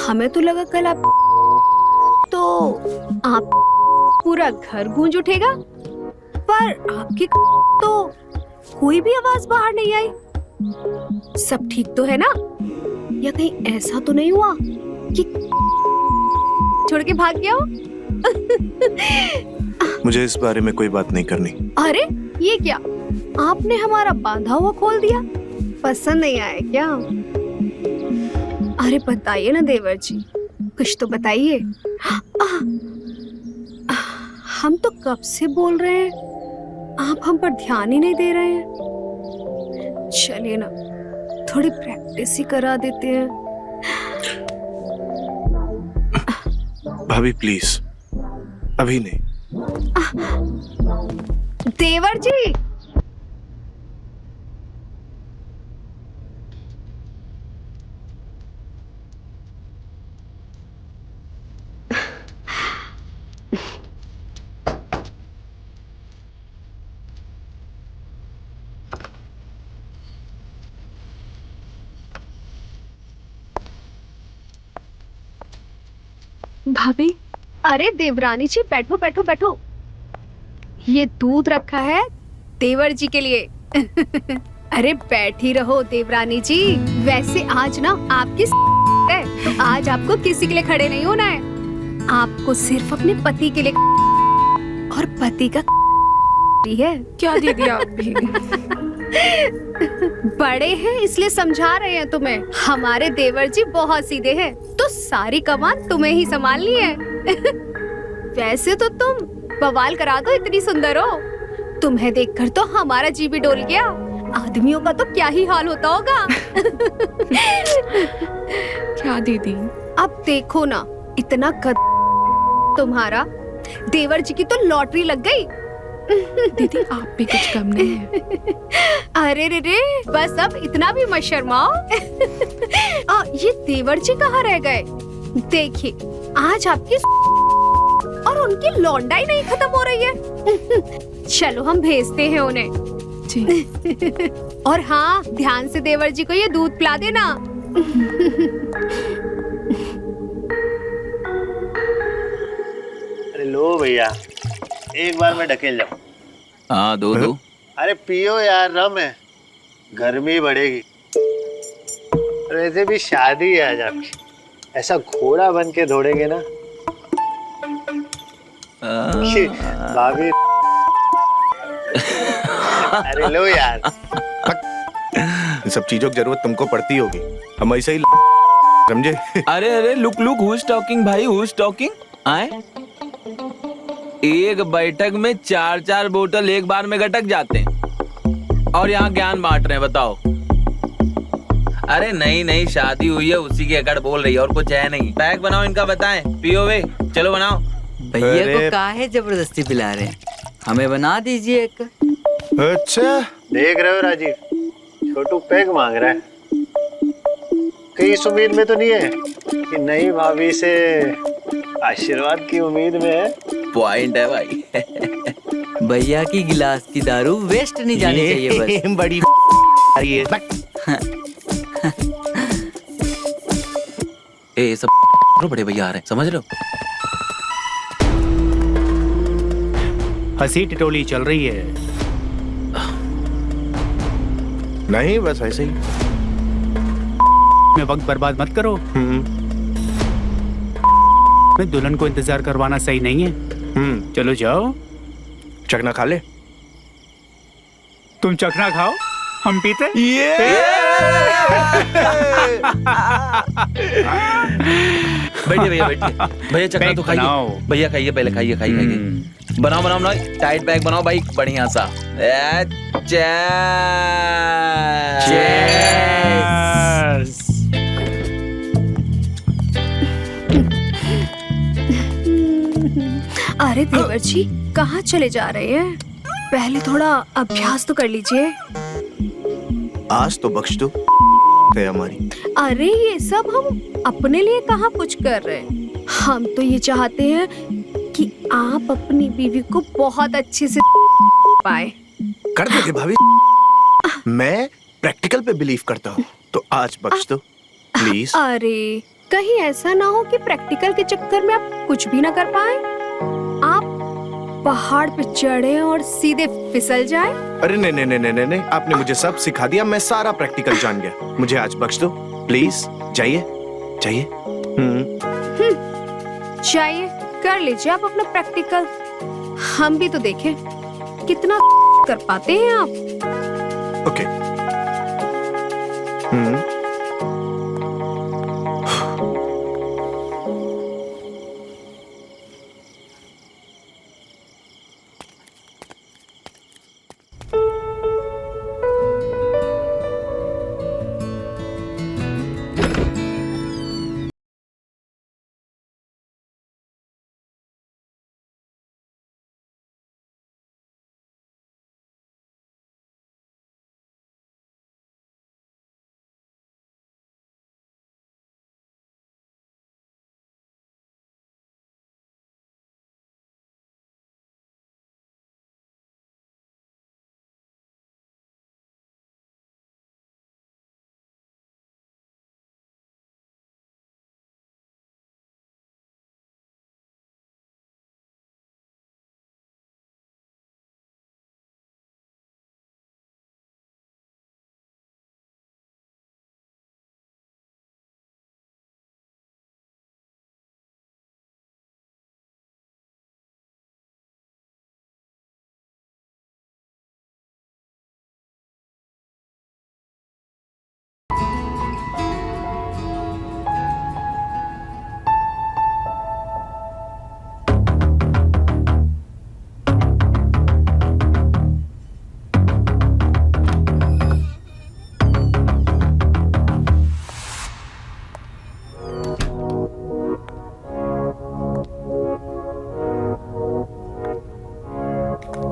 हमें तो लगा कल आप पूरा घर गूंज उठेगा, पर आपकी तो कोई भी आवाज बाहर नहीं आई। सब ठीक तो है ना? या कहीं ऐसा तो नहीं हुआ कि छोड़ के भाग गया हो? मुझे इस बारे में कोई बात नहीं करनी। अरे ये क्या, आपने हमारा बांधा हुआ खोल दिया? पसंद नहीं आया क्या? अरे बताइए ना देवर जी, कुछ तो बताइए। हम तो कब से बोल रहे हैं, आप हम पर ध्यान ही नहीं दे रहे हैं। चलिए ना, थोड़ी प्रैक्टिस ही करा देते हैं। भाभी प्लीज, अभी नहीं। देवर जी, भाभी। अरे देवरानी जी, बैठो बैठो बैठो। ये दूध रखा है देवर जी के लिए। अरे बैठी रहो देवरानी जी। वैसे आज ना आपकी है, तो आज आपको किसी के लिए खड़े नहीं होना है। आपको सिर्फ अपने पति के लिए, और पति का है। क्या दीदी आप भी? बड़े हैं इसलिए समझा रहे हैं तुम्हें। हमारे देवर जी बहुत सीधे हैं, तो सारी कमान तुम्हें ही संभालनी है। वैसे तो तुम बवाल करा दो, इतनी सुंदर हो। तुम्हें देखकर तो हमारा जी भी डोल गया। आदमियों का तो क्या ही हाल होता होगा। क्या दीदी? अब देखो ना, इतना कद तुम्हारा, देवर जी की तो लॉटरी लग गई। दीदी आप भी कुछ कम नहीं है। अरे रे रे, बस अब इतना भी मत शर्माओ। ये देवर जी कहाँ रह गए? देखिए, आज आपकी और उनकी लौंडाई नहीं खत्म हो रही है। चलो हम भेजते हैं उन्हें। जी। और हाँ, ध्यान से देवर जी को ये दूध पिला देना। अरे लो भैया, एक बार में ढकेल जाऊं। हाँ दो दो। अरे पियो यार, रम है, गर्मी बढ़ेगी। वैसे भी शादी है आज आपकी, ऐसा घोड़ा बन के दौड़ेंगे ना कि भाभी। अरे लो यार। इन सब चीजों की जरूरत तुमको पड़ती होगी, हम ऐसे ही समझे। अरे अरे look look, who is talking भाई, हु इज टॉकिंग? आए एक बैठक में 4-4 बोतल एक बार में गटक जाते हैं और यहाँ ज्ञान बांट रहे हैं, बताओ। अरे नहीं नहीं, शादी हुई है उसी की अकड़ बोल रही है, और कुछ है नहीं। पैक बनाओ इनका, बताएं। पियो वे, चलो बनाओ। भैया को काहे जबरदस्ती पिला रहे हैं, हमें बना दीजिए एक। अच्छा देख रहे हो राजीव, छोटू पैक मांग रहा है। कहीं इस उम्मीद में तो नहीं है कि नई भाभी से आशीर्वाद की उम्मीद में है। पॉइंट है भाई। भैया की गिलास की दारू वेस्ट नहीं जानी चाहिए बस। बड़ी ए सब बड़े भैया आ रहे हैं, समझ रहे हो? हंसी टिटोली चल रही है। नहीं, बस ऐसे ही। में वक्त बर्बाद मत करो। दुल्हन को इंतजार करवाना सही नहीं है। चलो जाओ, चखना खा ले। तुम चखना खाओ, हम पीते। बैठिए भैया, बैठिए भैया, चखना तो खाइए भैया, खाइए पहले, खाइए खाइए खाइए। बनाओ बनाओ बनाओ, टाइट पैक बनाओ भाई, बढ़िया सा। अरे देवर जी, कहाँ चले जा रहे हैं? पहले थोड़ा अभ्यास तो कर लीजिए। आज तो बख्श दो हमारी। अरे ये सब हम अपने लिए कहाँ कुछ कर रहे हैं। हम तो ये चाहते हैं कि आप अपनी बीवी को बहुत अच्छे से पाए। कर दोगे भाभी? मैं प्रैक्टिकल पे बिलीव करता हूँ, तो आज बख्श दो प्लीज। अरे कहीं ऐसा ना हो कि प्रैक्टिकल के चक्कर में आप कुछ भी ना कर पाए, आप पहाड़ पे चढ़े और सीधे फिसल जाए। अरे नहीं नहीं नहीं नहीं नहीं, आपने मुझे सब सिखा दिया, मैं सारा प्रैक्टिकल जान गया। मुझे आज बख्श दो प्लीज। जाइए जाइए। चाहिए कर लीजिए आप अपना प्रैक्टिकल, हम भी तो देखें कितना कर पाते हैं आप। ओके।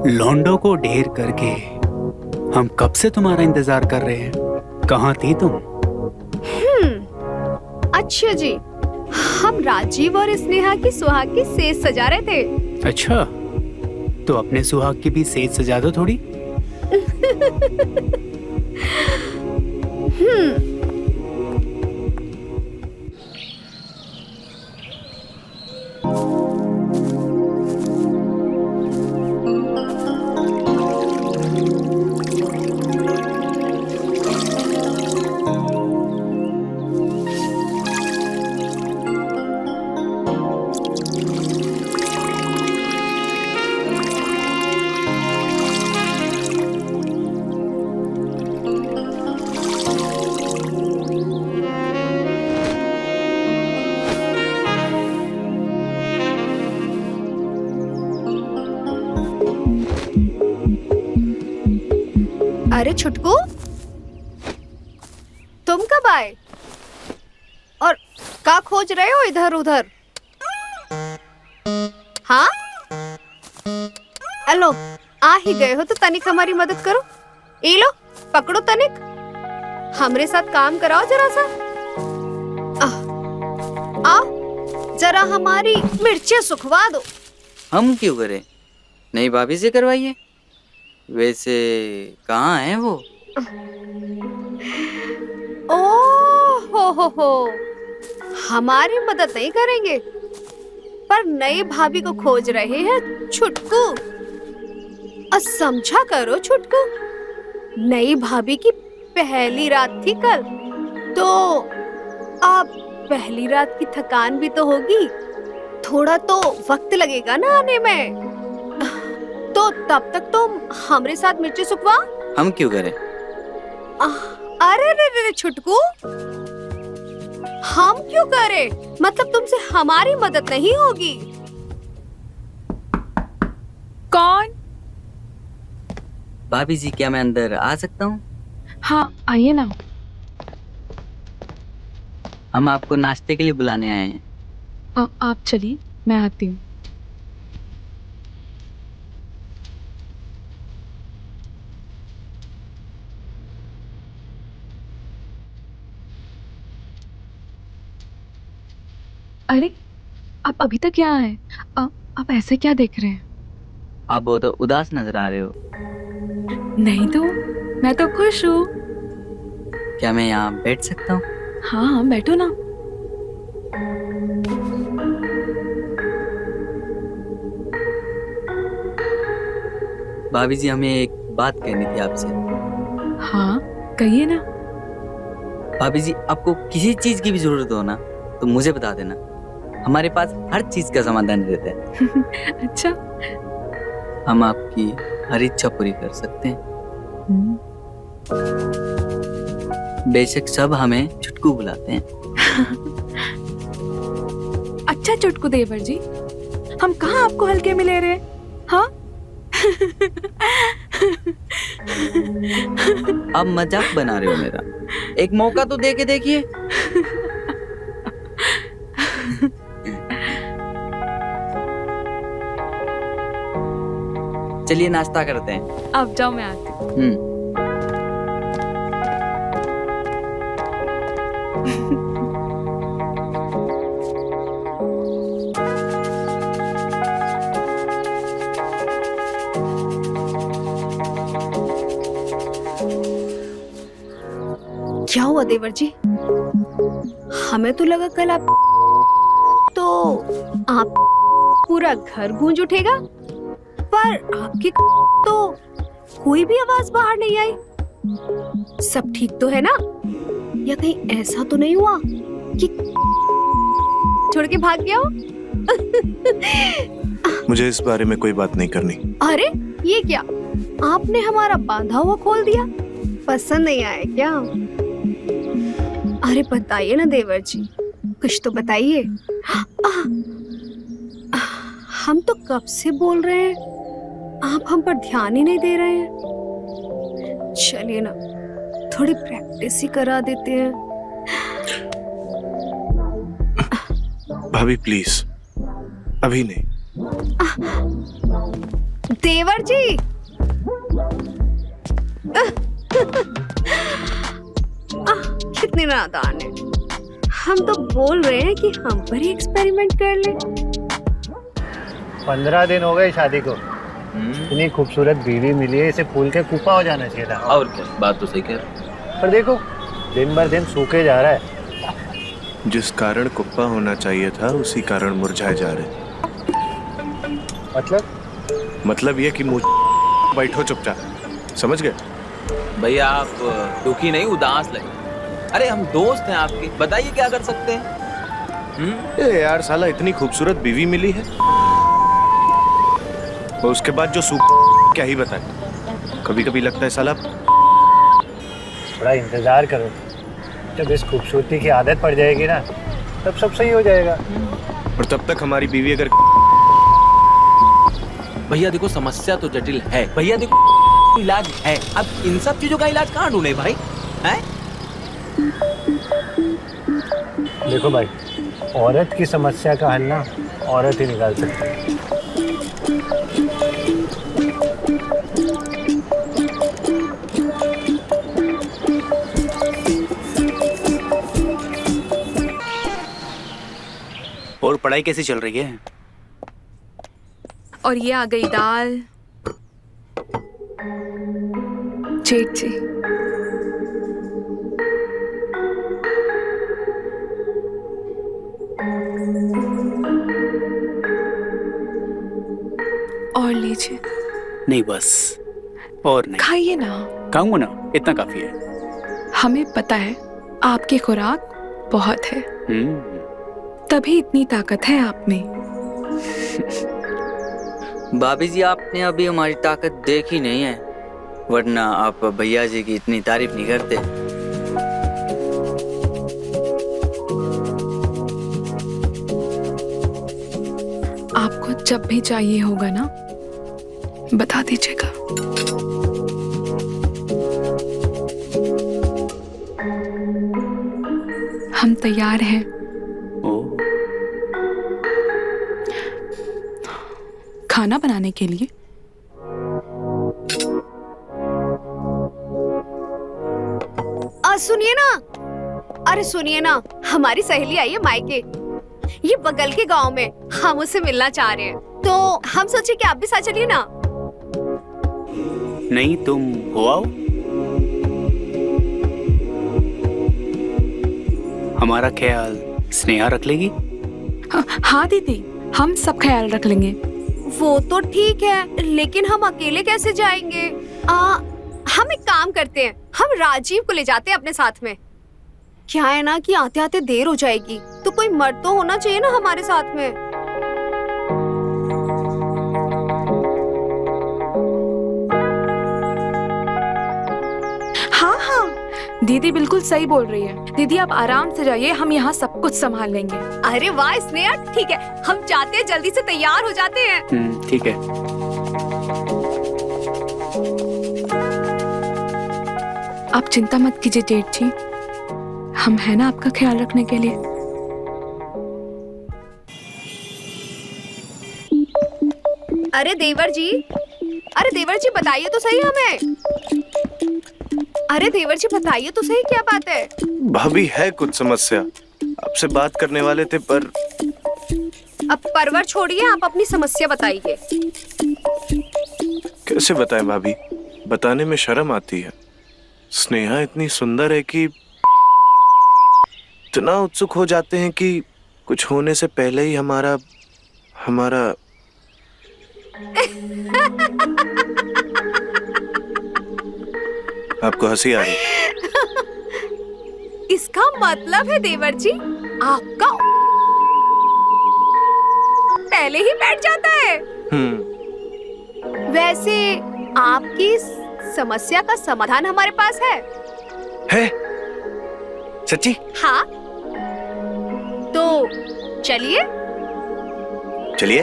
लौंडों को ढेर करके हम कब से तुम्हारा इंतजार कर रहे हैं। कहाँ थी तुम? अच्छा जी, हम राजीव और स्नेहा की सुहाग की सेज सजा रहे थे। अच्छा, तो अपने सुहाग की भी सेज सजा दो थोड़ी। अरे छुटकू, तुम कब आए और क्या खोज रहे हो इधर उधर? हाँ, हेलो, आ ही गए हो तो तनिक हमारी मदद करो। ये लो पकड़ो तनिक, हमरे साथ काम कराओ जरा सा। आओ जरा हमारी मिर्चें सुखवा दो। हम क्यों करें, नई भाभी से करवाइए। वैसे कहाँ है वो? हो, हमारी मदद नहीं करेंगे पर नई भाभी को खोज रहे हैं छुटकू। समझा करो छुटकू, नई भाभी की पहली रात थी कल, तो अब पहली रात की थकान भी तो होगी, थोड़ा तो वक्त लगेगा ना आने में, तो तब तक तुम हमरे साथ मिर्ची सुखवा। हम क्यों करें? अरे रे छुटकू, हम क्यों करें? मतलब तुमसे हमारी मदद नहीं होगी। कौन? भाभी जी, क्या मैं अंदर आ सकता हूँ? हाँ आइए ना। हम आपको नाश्ते के लिए बुलाने आए हैं। आप चलिए, मैं आती हूँ। अरे आप अभी तक यहाँ हैं? आप ऐसे क्या देख रहे हैं? आप बहुत उदास नजर आ रहे हो। नहीं तो, मैं तो खुश हूँ। क्या मैं यहाँ बैठ सकता हूँ? हाँ बैठो ना। भाभी जी, हमें एक बात कहनी थी आपसे। हाँ कहिए ना। भाभी जी, आपको किसी चीज की भी जरूरत हो ना तो मुझे बता देना, हमारे पास हर चीज का समाधान रहता है। अच्छा। हम आपकी हर इच्छा पूरी कर सकते हैं। हम्म, बेशक सब हमें चुटकू बुलाते हैं। अच्छा चुटकू देवर जी, हम कहाँ आपको हल्के में ले रहे हैं? हाँ। आप मजाक बना रहे हो मेरा, एक मौका तो दे के देखिए। चलिए नाश्ता करते हैं। आप जाओ, मैं आती हूँ। क्या हुआ देवर जी? हमें तो लगा कल आप पूरा घर गूंज उठेगा, पर आपकी तो कोई भी आवाज बाहर नहीं आई। सब ठीक तो है ना? या कहीं ऐसा तो नहीं हुआ कि छोड़ के भाग गया हो? मुझे इस बारे में कोई बात नहीं करनी। अरे ये क्या, आपने हमारा बांधा हुआ खोल दिया? पसंद नहीं आया क्या? अरे बताइए ना देवर जी, कुछ तो बताइए। हम तो कब से बोल रहे हैं, आप हम पर ध्यान ही नहीं दे रहे हैं। चलिए ना, थोड़ी प्रैक्टिस ही करा देते हैं। भाभी प्लीज, अभी नहीं। देवर जी। कितने नादान है। हम तो बोल रहे हैं कि हम पर ही एक्सपेरिमेंट कर ले। 15 दिन हो गए शादी को, इतनी खूबसूरत बीवी मिली है, इसे फूल के कुपा हो जाना चाहिए था। और क्या, बात तो सही कह रहे हो। पर देखो दिन भर दिन सूखे जा रहा है। जिस कारण कुप्पा होना चाहिए था उसी कारण मुरझाए जा रहे। मतलब ये कि मुझ बैठो चुपचाप, समझ गए? भैया आप दुखी नहीं, उदास लगे। अरे हम दोस्त हैं आपके, बताइए क्या कर सकते हैं? ए यार साला, इतनी खूबसूरत बीवी मिली है और उसके बाद जो क्या ही बताए। कभी कभी लगता है साला थोड़ा इंतजार करो, जब इस खूबसूरती की आदत पड़ जाएगी ना तब सब सही हो जाएगा। और तब तक हमारी बीवी अगर भैया देखो, समस्या तो जटिल है। भैया देखो, इलाज है। अब इन सब चीजों का इलाज कहाँ ढूंढे भाई? हैं? देखो भाई, औरत की समस्या का हल ना औरत ही निकाल सकती है। और पढ़ाई कैसी चल रही है? और ये आ गई दाल। जेठ जी, और लीजिए। नहीं बस, और नहीं। खाइए ना। खाऊंगा ना, इतना काफी है। हमें पता है आपकी खुराक बहुत है, तभी इतनी ताकत है आप में। भाभी जी, आपने अभी हमारी ताकत देखी नहीं है, वरना आप भैया जी की इतनी तारीफ नहीं करते। आपको जब भी चाहिए होगा ना, बता दीजिएगा। हम तैयार हैं। ओह, खाना बनाने के लिए। सुनिए ना, अरे सुनिए ना, हमारी सहेली आई है मायके, ये बगल के गांव में। हम उससे मिलना चाह रहे हैं, तो हम सोचे कि आप भी साथ चलिए ना। नहीं तुम हो आओ। हमारा ख्याल स्नेहा रख लेगी। हाँ दीदी, हम सब ख्याल रख लेंगे। वो तो ठीक है, लेकिन हम अकेले कैसे जाएंगे? हम एक काम करते हैं, हम राजीव को ले जाते हैं अपने साथ में। क्या है ना कि आते आते देर हो जाएगी, तो कोई मर्द तो होना चाहिए ना हमारे साथ में। हाँ हाँ, दीदी बिल्कुल सही बोल रही है। दीदी आप आराम से जाइए, हम यहाँ सब कुछ संभाल लेंगे। अरे वाह स्नेहा, ठीक है, हम जाते हैं, जल्दी से तैयार हो जाते हैं। ठीक है। आप चिंता मत कीजिए जेठ जी, हम है ना आपका ख्याल रखने के लिए। अरे देवर जी बताइए तो सही हमें। अरे देवर जी बताइए तो सही, क्या बात है? भाभी है कुछ समस्या, आपसे बात करने वाले थे पर। अब परवर छोड़िए, आप अपनी समस्या बताइए। कैसे बताएं भाभी, बताने में शर्म आती है। स्नेहा इतनी सुंदर है कि इतना उत्सुक हो जाते हैं कि कुछ होने से पहले ही हमारा आपको हंसी आ रही? इसका मतलब है देवर जी, आपका पहले ही बैठ जाता है। वैसे आपकी समस्या का समाधान हमारे पास है। सच्ची? हाँ, तो चलिए। चलिए।